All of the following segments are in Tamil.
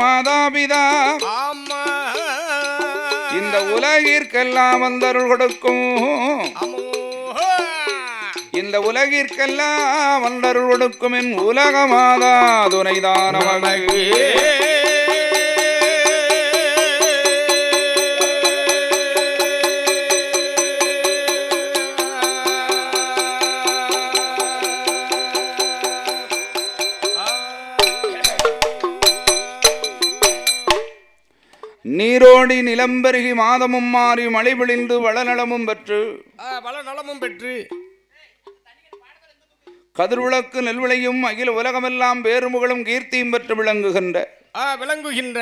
மாதாபிதா இந்த உலகிற்கெல்லாம் வந்தருள் கொடுக்கும் இந்த உலகிற்கெல்லாம் வந்தருள் கொடுக்கும் என் உலக மாதா துணைதான மகளே நீரோடி நிலம்பெருகி மாதமும் மாறி மழை விழிந்து வளநலமும் பெற்று கதிர்விளக்கு நெல்விளையும் அகில உலகமெல்லாம் பேருமுகளும் கீர்த்தியும் பெற்று விளங்குகின்ற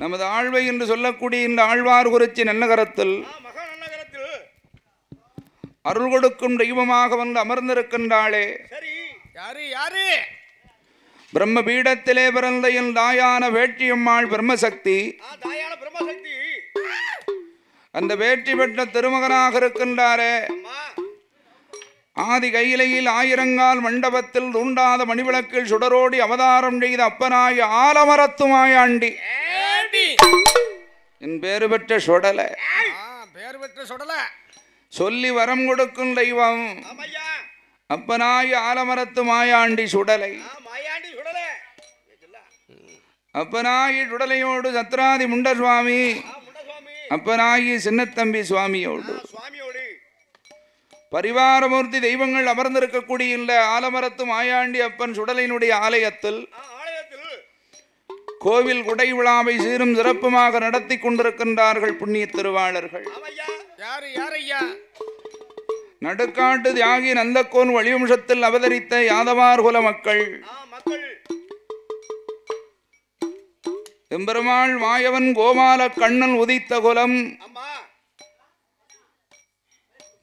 நமது ஆழ்வை என்று சொல்லக்கூடிய இந்த ஆழ்வார் குறிச்சி நன்னகரத்தில் அருள் கொடுக்கும் தெய்வமாக வந்து அமர்ந்திருக்கின்றாளே பிரம்ம பீடத்திலே பிறந்த என் தாயான வேட்டியம்மாள் பிரம்மசக்தி. அந்த வேட்டி பெற்ற திருமகனாக இருக்கின்றாரே ஆதி கையிலையில் ஆயிரங்கால் மண்டபத்தில் தூண்டாத மணிவிளக்கில் சுடரோடி அவதாரம் செய்த அப்பனாய ஆலமரத்துமாயாண்டி என் பேறு பெற்ற சுடல சொல்லி வரம் கொடுக்கும் தெய்வம் அப்பனாய ஆலமரத்து மாயாண்டி சுடலை. அப்பனாயி சுடலையோடு சத்ராதி முண்ட சுவாமி அப்பனாயி சின்னத்தம்பி சுவாமியோடு பரிவாரமூர்த்தி தெய்வங்கள் அமர்ந்திருக்கக்கூடிய இந்த ஆலமரத்து மாயாண்டி அப்பன் சுடலையினுடைய ஆலயத்தில் கோவில் குடை விழாவை சீரும் சிறப்புமாக நடத்தி கொண்டிருக்கின்றார்கள் புண்ணிய திருவாளர்கள். நடுக்காட்டு தியாகி நந்தக்கோன் வழிவம்சத்தில் அவதரித்த யாதவார் குல மக்கள் எம்பெருமாள் மாயவன் கோபால கண்ணன் உதித்த குலம்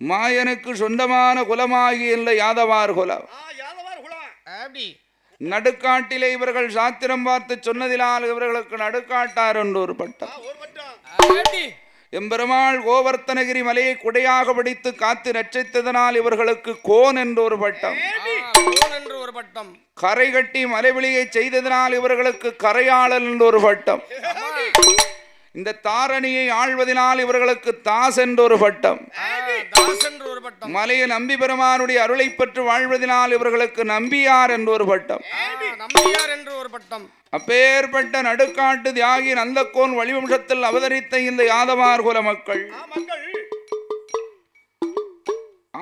மாயனுக்கு சொந்தமான குலமாகி இந்த யாதவார் குலம். நடுக்காட்டிலே இவர்கள் சாத்திரம் பார்த்து சொன்னதினால் இவர்களுக்கு நடுக்காட்டார் என்று ஒரு பட்டம். எம்பெருமாள் கோவர்த்தனகிரி மலையை குடையாக பிடித்து காத்து ரட்சித்ததனால் இவர்களுக்கு கோன் என்று ஒரு பட்டம். கரை கட்டி மலைவெளியை செய்ததனால் இவர்களுக்கு கரையாளல் என்று ஒரு பட்டம். இந்த தாரணியை ஆழ்வதனால் இவர்களுக்கு தாஸ் என்று ஒரு பட்டம். மலையில் நம்பி பெருமானுடைய அருளை பெற்று வாழ்வதனால் இவர்களுக்கு நம்பியார் என்று ஒரு பட்டம். அப்பேற்பட்ட நடுக்காட்டு தியாகி நந்தக்கோன் வழிவம்சத்தில் அவதரித்த இந்த யாதவார் குல மக்கள்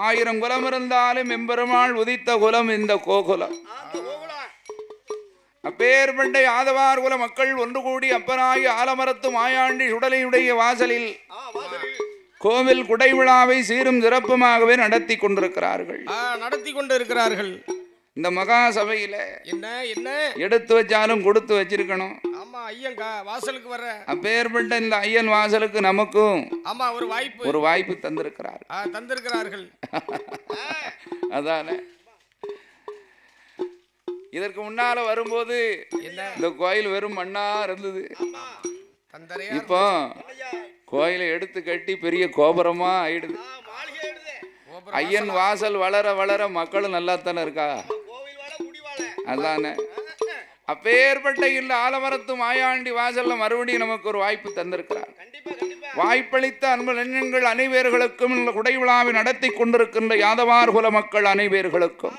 1000 குலம் இருந்தாலும் எம்பெருமாள் உதித்த குலம் இந்த கோகுலம். அப்பேற்பட்ட யாதவார் குல மக்கள் ஒன்று கூடி அப்பனாகி ஆலமரத்து மாயாண்டி சுடலையுடைய வாசலில் கோவில் குடை விழாவை சீரும் சிறப்புமாகவே நடத்தி கொண்டிருக்கிறார்கள். இந்த மகா சபையில என்ன எடுத்து வச்சாலும் கொடுத்து வச்சிருக்கணும். வாசலுக்கு வர அப்பேற்பட்ட இந்த ஐயன் வாசலுக்கு நமக்கும் ஒரு வாய்ப்பு தந்திருக்கிறார்கள். அதானே இதற்கு முன்னால வரும்போது இந்த கோயில் வெறும் மண்ணா இருந்தது. இப்போ கோயிலை எடுத்து கட்டி பெரிய கோபுரமா ஆயிடுது. ஐயன் வாசல் வளர வளர மக்களும் நல்லா தானே இருக்கா? அதானே அப்பேற்பட்ட இந்த ஆலமரத்து மாயாண்டி வாசல்ல மறுபடியும் நமக்கு ஒரு வாய்ப்பு தந்திருக்கிறார். வாய்ப்பளித்த அன்பு நெஞ்சங்கள் அனைவர்களுக்கும் இந்த குடை விழாவை நடத்தி கொண்டிருக்கின்ற யாதவார் குல மக்கள் அனைவர்களுக்கும்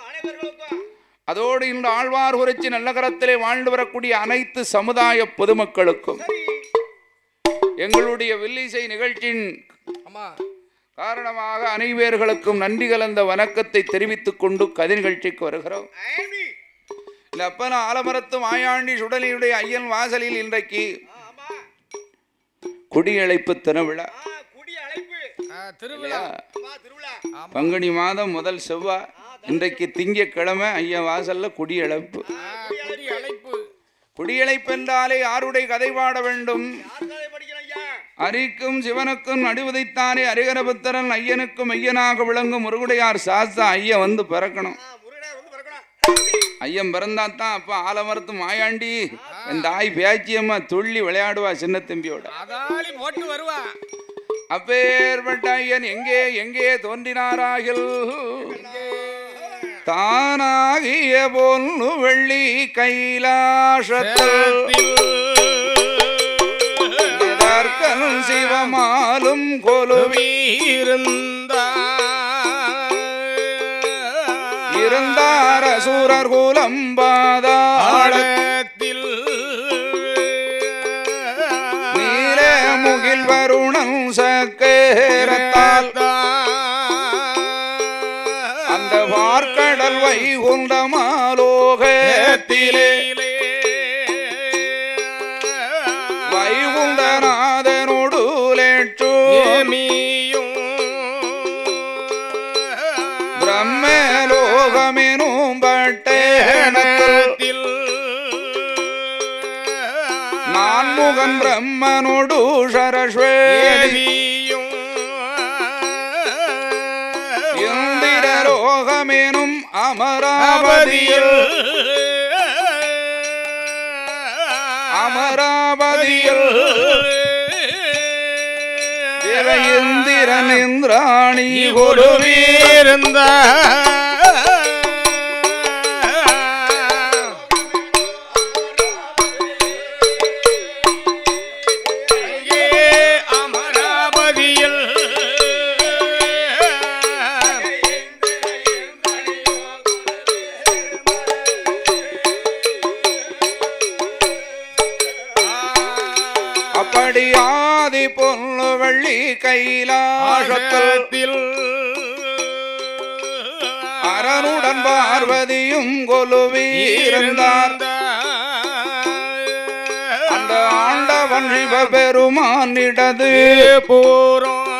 அதோடு இந்த ஆழ்வார் குறிச்சி நல்லகரத்திலே வாழ்ந்து வரக்கூடிய அனைத்து சமுதாய பொதுமக்களுக்கும் எங்களுடைய வில்லிசை நிகழ்ச்சியின் காரணமாக அனைவர்களுக்கும் நன்றி கலந்த வணக்கத்தை தெரிவித்துக் கொண்டு கதை நிகழ்ச்சிக்கு வருகிறோம். இந்த அப்பன ஆலமரத்து மாயாண்டி சுடலியுடைய ஐயன் வாசலில் இன்றைக்கு குடியழைப்பு திருவிழா. பங்குனி மாதம் முதல் செவ்வாய் இன்றைக்கு திங்கட்கிழமை ஐயன் வாசல்ல குடியழைப்பு. குடியழைப்பு என்றாலே யாருடைய கதை பாட வேண்டும்? அரிக்கும் சிவனுக்கும் நடுவதைத்தானே அரிகரபுத்திரன் ஐயனுக்கும் ஐயனாக விளங்கும் முருகுடையார் சாஸ்தா ஐயன் வந்து பிறக்கணும். ஐயன் பிறந்தாத்தான் அப்ப ஆலமரத்து மாயாண்டி இந்த ஆய் பேச்சியம்மா துள்ளி விளையாடுவா சின்ன தம்பியோட. அப்பேற்பட்ட ஐயன் எங்கே எங்கே தோன்றினாராகில் தானாகிய பொன்னு வெள்ளி கைலாசத்தில் எதற்கன் சிவமாலும் இருந்தார் அசுரர் குலம் பாதாளத்தில் நீல முகில் வருணன் சக்கரத்தால் அந்த பார்க்கடல் வைகுண்டமாலோகத்திலே வைகுண்டநாதனோடு லேற்றுமியும் பிரம்மலோகமெனும் பட்டணத்தில் நான்முகன் பிரம்மனோடு சரஸ்வதியும் இந்திரலோகமெனும் அமராவதியில் இந்திரன் இந்திராணி கொடுவீர்ந்த அமராவதியில் அப்படியாதி பொன்னு வெள்ளி கைலாசத்தில் அரனுடன் பார்வதியும் கொலுவீர்ந்தார் அந்த ஆண்டவன் சிவபெருமான் இடது பூரம்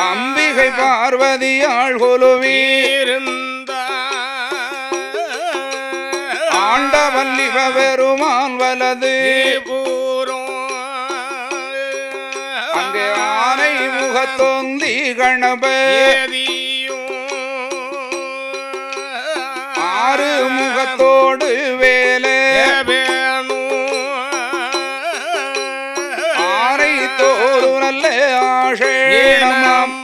அம்பிகை பார்வதியாள் கொலுவீர்ந்தார் ஆண்டவன் சிவபெருமான் வலது அங்கே ஆனை முகத்தொந்தி கணபதியும் ஆறு முகத்தோடு வேலே ஆரை தோறு நல்ல ஆஷேணம்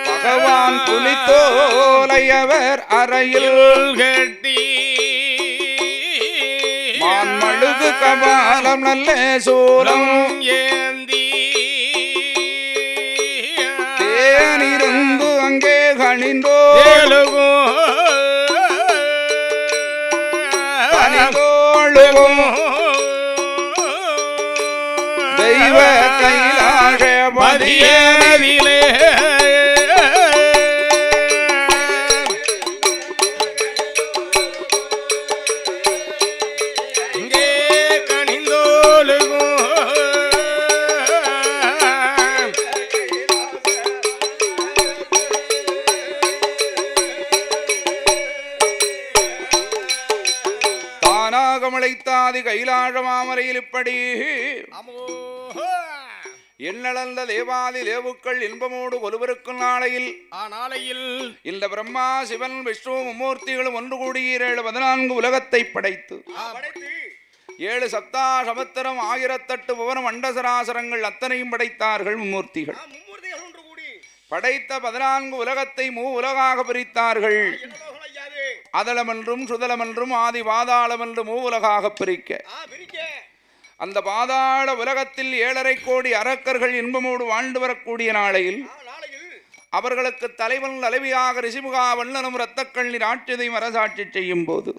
பகவான் புலித்தோலையவர் அறையில் கட்டி மான்மழுகு கபாலம் நல்ல சூலம் ஏந்தி தேனிருந்து அங்கே கணிந்தோழுகும் தெய்வ கைலாச பதியிலே தானாகமழைத்தாதி கைலாச மாமரையில் இப்படி எண்ணளந்த தேவாதி தேவுக்கள் இன்பமோடு ஒருவருக்கும் நாளையில் இந்த பிரம்மா சிவன் விஷ்ணு மும்மூர்த்திகளும் ஒன்று கூடி 14 உலகத்தை படைத்து 7 சப்தா சமுத்திரம் 1008 புவனம் அண்டசராசரங்கள் அத்தனையும் படைத்தார்கள் மும்மூர்த்திகள். படைத்த 14 உலகத்தை உலகாக பிரித்தார்கள். அதளமென்றும் சுதலமென்றும் ஆதி பாதாளம் என்று உலகாக பிரிக்க அந்த பாதாள உலகத்தில் 7.5 கோடி அரக்கர்கள் இன்பமோடு வாழ்ந்து வரக்கூடிய நாளையில் அவர்களுக்கு தலைவன் தலைவியாக ரிஷிமுகா வண்ணனும் இரத்தக்கண்ணீர் ஆட்சியதையும் அரசாட்சி செய்யும் போது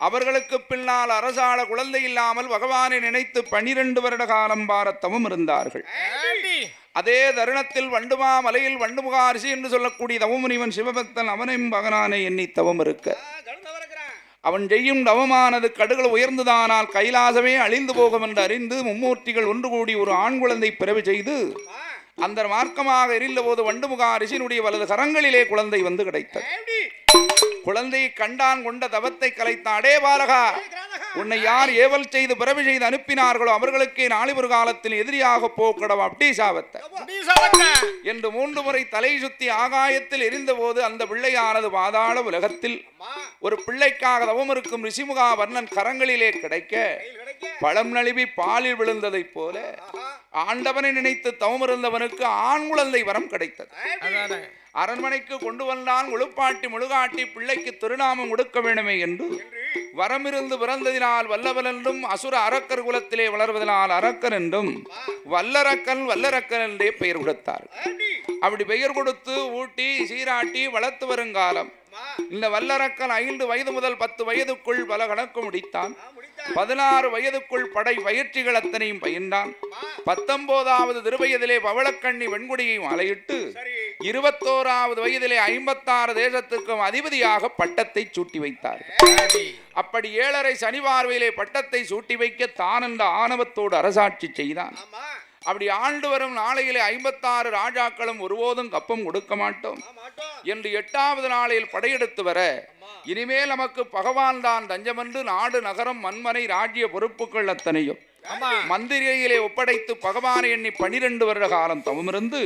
அவர்களுக்கு பின்னால் அரசாள குழந்தை இல்லாமல் பகவானை நினைத்து 12 வருட காலம் பாரத்தமும் இருந்தார்கள். அதே தருணத்தில் வண்டுமா மலையில் வண்டுமுகா ரிஷி என்று சொல்லக்கூடிய தவமுனிவன் சிவபக்தன் அவனையும் பகவானை எண்ணி தவம் இருக்க அவன் செய்யும் தவமானது கடுகள் உயர்ந்துதானால் கைலாசமே அழிந்து போகும் என்று அறிந்து மும்மூர்த்திகள் ஒன்று கூடி ஒரு ஆண் குழந்தை பிறவி செய்து அந்த மார்க்கமாக எரிந்த போது வண்டுமுகா ரிஷியினுடைய வலது கரங்களிலே குழந்தை வந்து கிடைத்தது. குழந்தையை கண்டான் கொண்ட தவத்தை கலைத்த அடே பாலகா, உன்னை யார் ஏவல் செய்து பிறவி செய்து அனுப்பினார்களோ அவர்களுக்கே நாளை ஒரு காலத்தில் எதிரியாக போக்கடவா அப்படி சாவத்த என்று 3 முறை தலை சுத்தி ஆகாயத்தில் எரிந்த போது அந்த பிள்ளையானது பாதாள உலகத்தில் ஒரு பிள்ளைக்காக தவம் இருக்கும் ரிஷிமுகா வர்ணன் கரங்களிலே கிடைக்க பழம் நழுவி பாலில் விழுந்ததை போல ஆண்டவனை நினைத்து தவம் இருந்தவனுக்கு ஆண் குழந்தை வரம் கிடைத்தது. அரண்மனைக்கு கொண்டு வந்தான் உழுப்பாட்டி முழுகாட்டி பிள்ளைக்கு திருநாமம் கொடுக்க வேண்டுமே என்று வரமிருந்து பிறந்ததினால் வல்லவன் என்றும் அசுர அரக்கர் குலத்திலே வளர்வதனால் அரக்கன் என்றும் வல்லரக்கன் என்றே பெயர் கொடுத்தார். அப்படி பெயர் கொடுத்து ஊட்டி சீராட்டி வளர்த்து வருங்காலம் இந்த வல்லரக்கன் 5 வயது முதல் 10 வயதுக்குள் பல கணக்கு முடித்தான். 16 வயதுக்குள் படை பயிற்சிகள் அத்தனையும் பயின்றான். 19வது திருவயதிலே பவளக்கண்ணி வெண்குடியை மாலையிட்டு 21வது வயதிலே 56 தேசத்துக்கும் அதிபதியாக பட்டத்தை சூட்டி வைத்தார். அப்படி 7.5 சனி பார்வையிலே பட்டத்தை சூட்டி வைக்க தான் என்ற ஆணவத்தோடு அரசாட்சி செய்தான். அப்படி ஆண்டு வரும் நாளையிலே 56 ராஜாக்களும் ஒருபோதும் கப்பம் கொடுக்க மாட்டோம் என்று 8வது நாளில் படையெடுத்து வர இனிமேல் நமக்கு பகவான் தான் தஞ்சமென்று நாடு நகரம் மண்மனை ராஜ்ய பொறுப்புகள் அத்தனையும் மந்திரியிலே ஒப்படைத்து பகவானை எண்ணி 12 வருட காலம் தவமிருந்து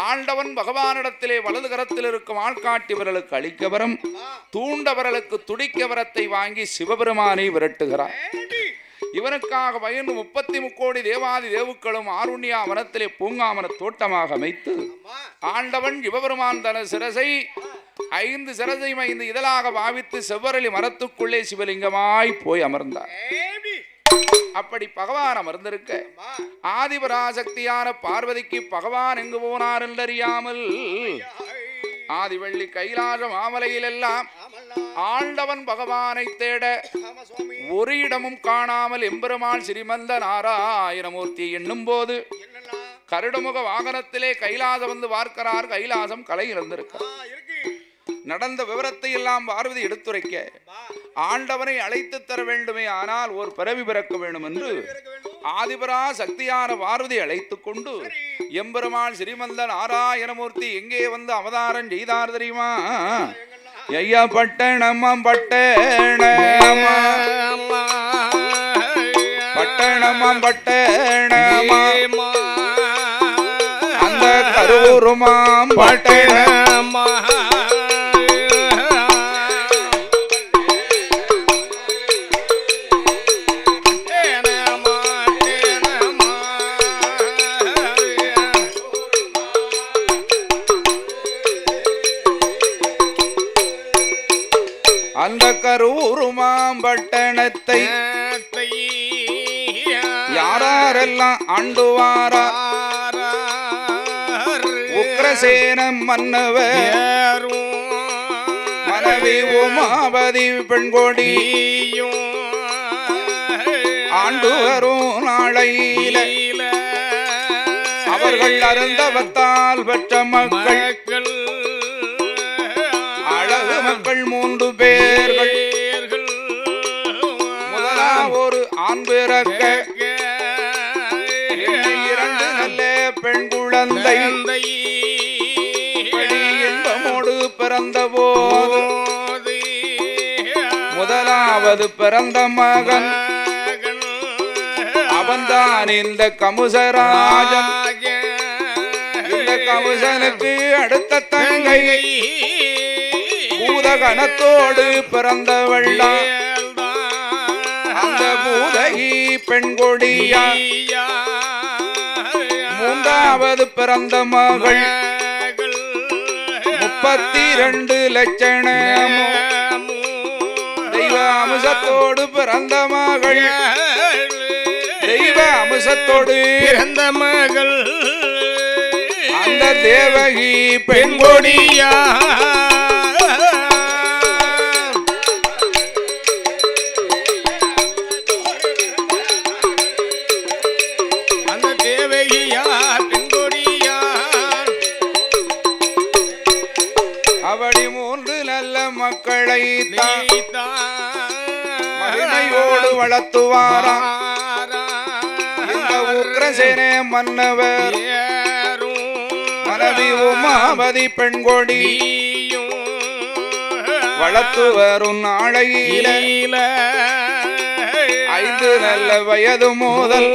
ஆண்டவன் பகவானிடத்திலே வலது கரத்தில் இருக்கும் ஆள்காட்டியவர்களுக்கு அளிக்க வரம் தூண்டவர்களுக்கு துடிக்க வரத்தை வாங்கி சிவபெருமானை விரட்டுகிறார். இவனுக்காக பயந்து 33 கோடி தேவாதி தேவுக்களும் ஆருண்யா வனத்திலே பூங்காமன தோட்டமாக அமைத்து ஆண்டவன் சிவபெருமான் தன சிரசை 5 சிரசை 5 இதழாக பாவித்து செவ்வரளி மரத்துக்குள்ளே சிவலிங்கமாய் போய் அமர்ந்தார். அப்படி பகவான் அமர்ந்திருக்க ஆதிபராசக்தியான பார்வதிக்கு பகவான் எங்கு போனார் என்றறியாமல் ஆதிவள்ளி கைலாச மாமலையில் எல்லாம் ஆண்டவன் பகவானை தேட ஒரு இடமும் காணாமல் எம்பெருமாள் ஸ்ரீமந்த நாராயணமூர்த்தி எண்ணும் போது கருடமுக வாகனத்திலே கைலாசம் வந்து பார்க்கிறார். கைலாசம் கலை இழந்திருக்கிறார். நடந்த விவரத்தை எல்லாம் பார்வதி எடுத்துரைக்க ஆண்டவனை அழைத்து தர வேண்டுமே, ஆனால் ஒரு பிறவி பிறக்க வேண்டும் என்று ஆதிபரா சக்தியான பார்வதி அழைத்து கொண்டு எம்பெருமாள் ஸ்ரீமந்த நாராயணமூர்த்தி எங்கே வந்து அவதாரம் செய்தார் தெரியுமா? ஐயா பட்டணமா அந்த கரூருமாம் பட்டணமா அந்த கரூருமாம் பட்டணத்தை யாரெல்லாம் ஆண்டுவாரா உக்ரசேனம் மன்னவர் மனைவி உமாபதி பெண்கொடி ஆண்டு வரும் நாளையில அவர்கள் அருந்தவத்தால் பெற்ற மக்கள் அழகு மக்கள் 3 பேர்கள். முதலாம் ஒரு ஆண் பிறக்க 2 நல்ல பெண் குழந்தை இன்பமோடு பிறந்த போது முதலாவது பிறந்த மகன் அவன்தான் இந்த கமுசராஜன். இந்த கமுசனுக்கு அடுத்த தங்கை பூதகணத்தோடு பிறந்தவள் அந்த பூதகி பெண்கொடியா. 3வது பிறந்த மகள் 32 லட்சணமோ தெய்வ அம்சத்தோடு பிறந்த மகள் தெய்வ அம்சத்தோடு பிறந்த மகள் அந்த தேவகி பெண்கொடியா. அவடி 3 நல்ல மக்களை மகிமையோடு வளர்த்துவாரா இந்த உக்ரசேன மன்னவர். மனைவி உமாபதி பெண்கொடி வளர்த்து வரும் நாளையில 5 நல்ல வயது முதல்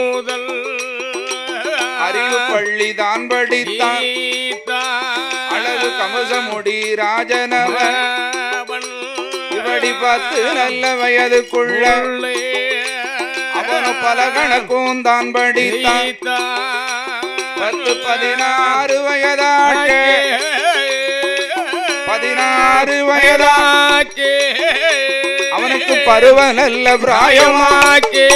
அறிவு பள்ளி தான் படித்தான். அழகு கமசமுடி ராஜனவன் இப்படி 10 நல்ல வயதுக்குள்ள அவனு பல கணக்கும் தான் படித்தான். 10-16 வயதாக 16 வயதாக்கே அவனுக்கு பருவ நல்ல பிராயமாக்கே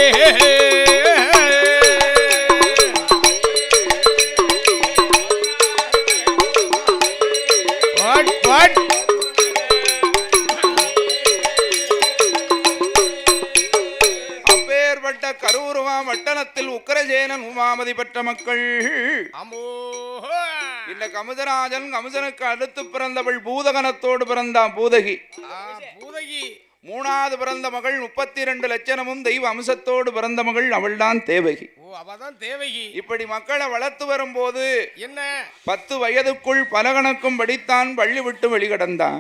அப்பேற்பட்ட கரூருவா மட்டணத்தில் உக்கரசேனன் உமாமதி பெற்ற மக்கள் இந்த கமுதராஜன் கமுதனுக்கு அடுத்து பிறந்தவள் பூதகனத்தோடு பிறந்தான் பூதகி. மூணாவது பிறந்த மகள் 32 லட்சணமும் தெய்வ அம்சத்தோடு பிறந்த மகள் அவள்தான் தேவகி. இப்படி மக்களை வளர்த்து வரும்போது என்ன 10 வயதுக்குள் பலகணக்கும் படித்தான், பள்ளி விட்டு வெளிகடந்தான்.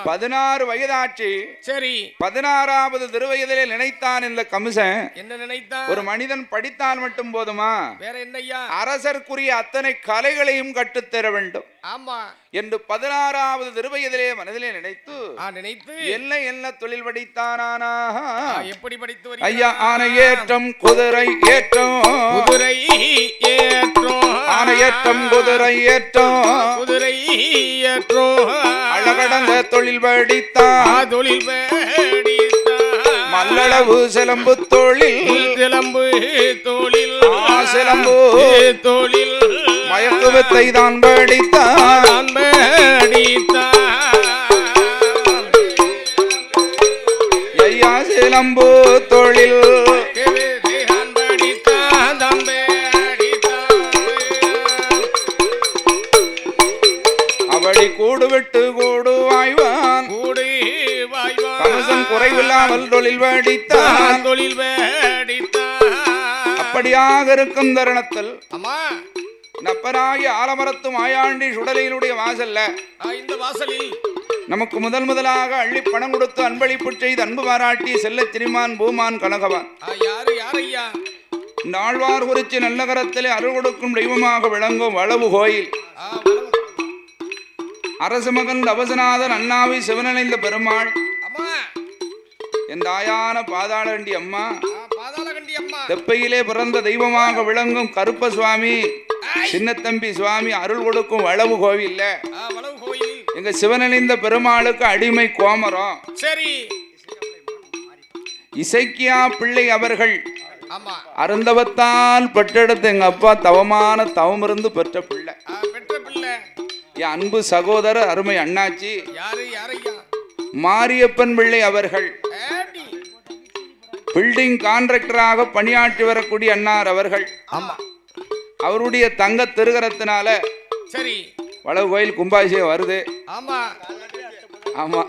16 வயதாச்சு. சரி, 16வது திருவயதிலே நினைத்தான் இந்த கம்சன். என்ன நினைத்தான்? ஒரு மனிதன் படித்தால் மட்டும் போதுமா, வேற என்னையா, அரசர்க்குரிய அத்தனை கலைகளையும் கற்றுத்தர வேண்டும் என்று 16வது திருவயதிலே மனதிலே நினைத்து என்ன தொழில் படித்தானா? எப்படி படித்து ஐயா, ஆனை ஏற்றம் குதிரை ஏற்றம் ஆனை ஏற்றம் குதிரை ஏற்றம் அழகடந்த தொழில் படித்தான். மல்லளவு சிலம்பு தொழில் சிலம்பு மயக்கு வித்தை தான் படித்தான். ஐயா சிலம்பு தொழில் அவடி கூடு விட்டு கூடு வாய்வான். கம்சன் குறைவில்லாமல் தொழில் படித்தான். அப்படியாக இருக்கும் தருணத்தில் நப்பராகி ஆலமரத்து மாயாண்டி சுடலையினுடைய வாசல்ல, இந்த வாசலில் நமக்கு முதலாக அள்ளி பணம் கொடுத்து அன்பளிப்பு செய்து அன்பு பாராட்டி செல்ல திரிமான் பூமான் கனகவான் இந்த ஆழ்வார் குறிச்சி நல்லகரத்திலே அருள் கொடுக்கும் தெய்வமாக விளங்கும் வளவு கோயில் அரசு மகன் அவசநாதன் அண்ணாவி சிவனடைந்த பெருமாள் என் தாயான பாதாளகண்டி அம்மா தெப்பையிலே பிறந்த தெய்வமாக விளங்கும் கருப்ப சுவாமி சின்னத்தம்பி சுவாமி அருள் கொடுக்கும் வளவு கோவில்ல எங்க சிவனடைந்த பெருமாளுக்கு அடிமை கோமரம். சரி, இசைக்கியா பிள்ளை அவர்கள் அருந்தவத்தால் பெற்றெடுத்து எங்க அப்பா தவமான தவம் இருந்து பெற்ற பிள்ளை. என் அன்பு சகோதரர் அருமை அண்ணாச்சி மாரியப்பன் பிள்ளை அவர்கள் பில்டிங் கான்ட்ராக்டராக பணியாற்றி வரக்கூடிய அண்ணார் அவர்கள். அவருடைய தங்க திருகரத்தினால சரி வளவு கோயில் கும்பாபிஷேகம் வருது. ஆமா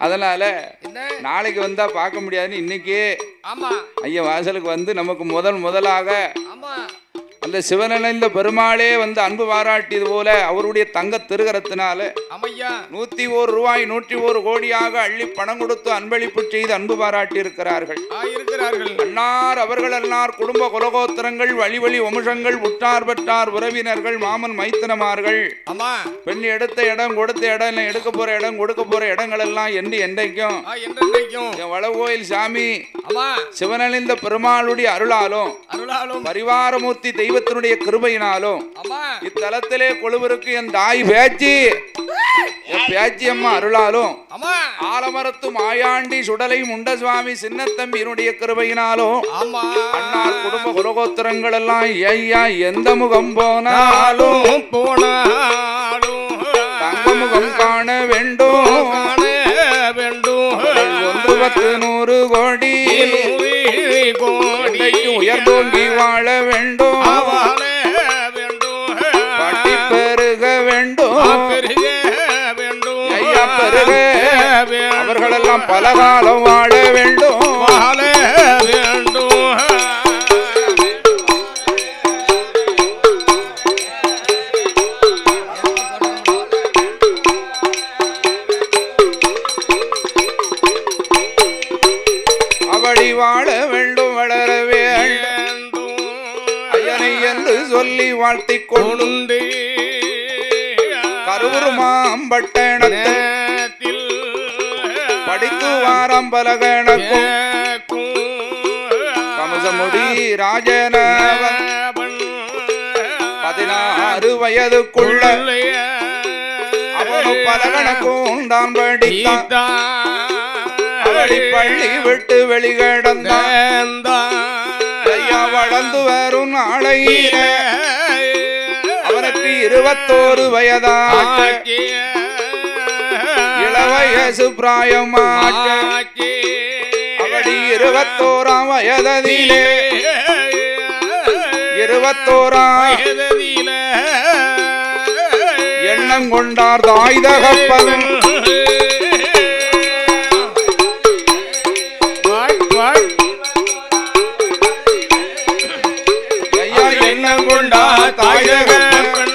அதனால நாளைக்கு வந்தா பார்க்க முடியாதுன்னு இன்னைக்கே ஐயா வாசலுக்கு வந்து நமக்கு முதலாக அந்த சிவனடைந்த பெருமாளே வந்து அன்பு பாராட்டியது போல அவருடைய தங்க திருகரத்தினால 101 ரூபாய் 101 கோடியாக அள்ளி பணம் கொடுத்து அன்பளிப்பு செய்து அன்பு பாராட்டி இருக்கிறார்கள். அன்னார் அவர்கள் அன்னார் குடும்ப குலகோத்திரங்கள் வழி வம்சங்கள் உற்றார் பெற்றார் உறவினர்கள் மாமன் மைத்தனமார்கள் பெண் எடுத்த இடம் கொடுத்த இடம் எடுக்க போற இடம் கொடுக்க போற இடங்கள் எல்லாம் என்றைக்கும் வளவு கோயில் சாமி சிவனடைந்த பெருமாளுடைய அருளாலும் பரிவாரமூர்த்தி தெய்வத்தினுடைய கிருபையினாலும் இத்தலத்திலே கொழுவருக்கு என் தாய் பேச்சி அம்மா அருளாலும் ஆலமரத்து மாயாண்டி சுடலை முண்ட சுவாமி சின்னத்தம்பியினுடைய கிருபையினாலும் அண்ணார் குடும்ப குலகோத்திரங்கள் எல்லாம் ஐயா எந்த முகம் போனாலும் தங்க முகம் காண வேண்டும் 100 கோடி உயர்ந்தோங்கி வாழ வேண்டும், பட்டி பெருக வேண்டும், ஐயா பெருக அவர்களெல்லாம் பலகாலம் வாழ வேண்டும். அவடி வாழ வேண்டும், வளர வேண்டும் ஐயனை என்று சொல்லி வாழ்த்திக் கொண்டு கரூர் மாம்பட்டணத்தில் படித்து வாரம் பலகணக்கும் கமசமுடி ராஜனவன் 16 வயதுக்குள்ள பல கணக்கும் தான் படித்தான் பள்ளி விட்டு வெளிகடந்தான் ஐயா வளர்ந்து வரும் நாளையில அவனுக்கு 21 வயதாச்சு இளவயசு பிராயமாச்சு அப்படி 21ஆம் வயதிலே 21ஆம் எண்ணம் கொண்டார் தாய் தகப்பன் ஐயா எண்ணம் கொண்டார் தாய் தகப்பன்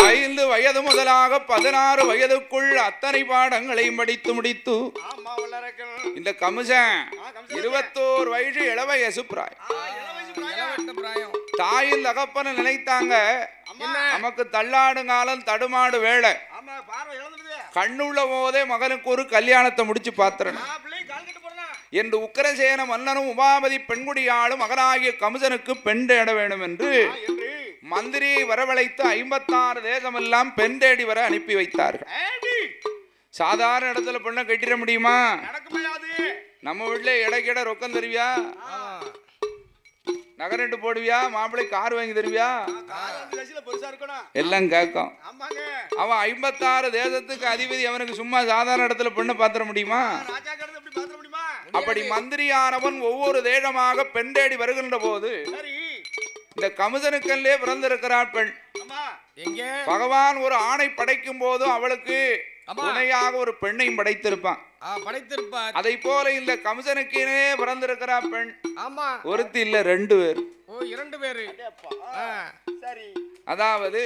5 வயது முதலாக 16 வயதுக்குள் அத்தனை பாடங்களை படித்து முடித்து இந்த கமிஷன் 21 வயசு இளவயசு பிராயம் தாயின் தகப்பன நினைத்தாங்க நமக்கு தள்ளாடு காலம் தடுமாடு வேலை கண்ணுள்ள போதே மகனுக்கு ஒரு கல்யாணத்தை முடிச்சு பாத்திரணும் என்று உக்கிரசேன மன்னனும் உமாபதி பெண்குடியாளும் மகனாகிய கமிஷனுக்கு பெண் தேட வேண்டும் என்று மந்திரியை வரவழைத்து 56 தேசமெல்லாம் பெண் தேடி வர அனுப்பி வைத்தார்கள். சாதாரண இடத்துல பெண்ணை கட்டிட முடியுமா? நம்ம வீட்டுல இடைக்கிட ரொக்கம் தருவியா? நகரண்டு போடுவியா? மாப்பிள்ளை கார் வாங்கி தருவியா? எல்லாம் கேட்கும். அவன் 56 தேசத்துக்கு அதிபதி, அவனுக்கு சும்மா சாதாரண இடத்துல பெண்ணை பாத்திர முடியுமா? அப்படி மந்திரியானவன் ஒவ்வொரு தேசமாக பெண் தேடி வருகின்ற போது இந்த கமிஷனுக்கல்லே பிறந்திருக்கிறார் பெண். பகவான் ஒரு ஆணை படைக்கும் போது அவளுக்கு துணையாக ஒரு பெண்ணையும் படைத்திருப்பான். அதை போல இந்த கமிஷனுக்கே பிறந்திருக்கிறார் பெண். ஒருத்தி இல்ல, 2 பேர். அதாவது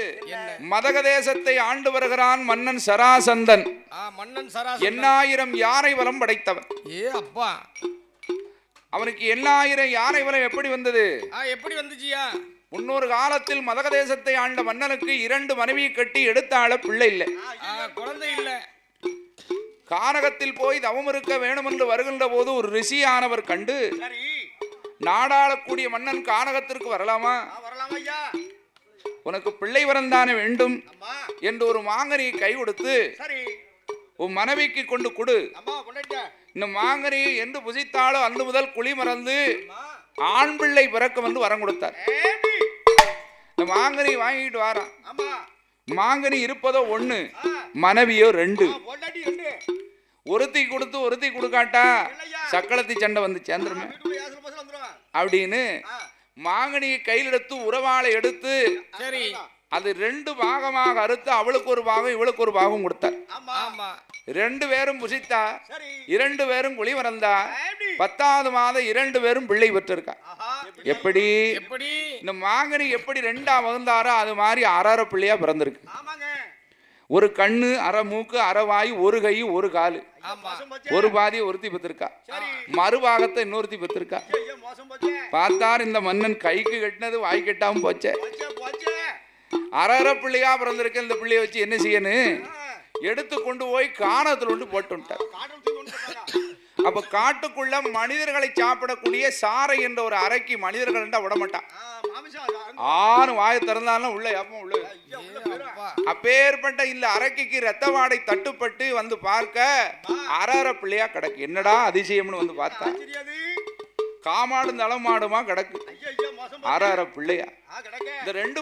மதக தேசத்தை ஆண்டு வருகிறான் மன்னன் சராசந்தன். 8000 யானை வலம் படைத்தவன். அவனுக்கு 8000 யானை வலம் எப்படி வந்தது? எப்படி வந்துச்சியா? முன்னொரு காலத்தில் மதக தேசத்தை ஆண்ட மன்னனுக்கு 2 மனைவியை கட்டி எடுத்தால பிள்ளை இல்லை, குழந்தை இல்லை. கானகத்தில் போய் தவம் இருக்க வேணும் என்று வருகின்ற போது ஒரு ரிஷியானவர் கண்டு, நாடாளக்கூடிய மன்னன் கானகத்திற்கு வரலாமா, உனக்கு பிள்ளை வரந்தானே வேண்டும் என்று ஒரு மாங்கனியை கை கொடுத்து உன் மனைவிக்கு கொண்டு கொடு, இந்த மாங்கனியை என்று புசித்தாலோ அன்று முதல் குழி மறந்து ஆண் பிள்ளை பிறக்கும் என்று வரம் கொடுத்தார். இந்த மாங்கனி வாங்கிட்டு வாரான். மாங்கனி இருப்பதோ 1, மனைவியோ 2. ஒருத்தி கொடுத்து ஒருத்தி கொடுக்காட்டா சக்களத்தி சண்டை வந்து சேர்ந்துருமே அப்படின்னு மாங்கனியை கையில் எடுத்து உறவாளை எடுத்து அது 2 பாகமாக அறுத்து அவளுக்கு ஒரு பாகம் இவளுக்கு ஒரு பாகம் கொடுத்தார். 2 பேரும் புசித்தா, 2 பேரும் குழி மறந்தா, 10வது மாதம் 2 பேரும் பிள்ளை பெற்றிருக்கா. எப்படி இந்த மாங்கனி எப்படி 2ஆ வகுந்தாரோ அது மாதிரி அரை பிள்ளையா பிறந்திருக்கு. ஒரு கண்ணு, அரை மூக்கு, அரை வாய், ஒரு கை, ஒரு காலு, ஒரு பாதியை ஒருத்தி பெற்றிருக்கா, மறுபாகத்தை இன்னொருத்தி பெற்றிருக்கா. பார்த்தார் இந்த மன்னன் கைக்கு கட்டினது வாய் கட்டாம போச்சே, அரை பிள்ளையா பிறந்திருக்க. இந்த பிள்ளைய வச்சு என்ன செய்யணும்? எடுத்து கொண்டு போய் காணத்துல கொண்டு போட்டு. அப்ப காட்டுக்குள்ள மனிதர்களை சாப்பிடக்கூடிய சாறை என்ற ஒரு அறைக்கு மனிதர்கள் விடமாட்டான். 6 வாயை திறந்தாலும் உள்ள ஏப்பம் உள்ள. அப்பேற்பட்ட இந்த அறைக்கு ரத்த வாடை தட்டுப்பட்டு வந்து பார்க்க அரை பிள்ளையா கிடக்கு. என்னடா அதிசயம்னு வந்து பார்த்தா காமாடும் தளமாடுமா கிடக்கு, அரை பிள்ளையா. இந்த 2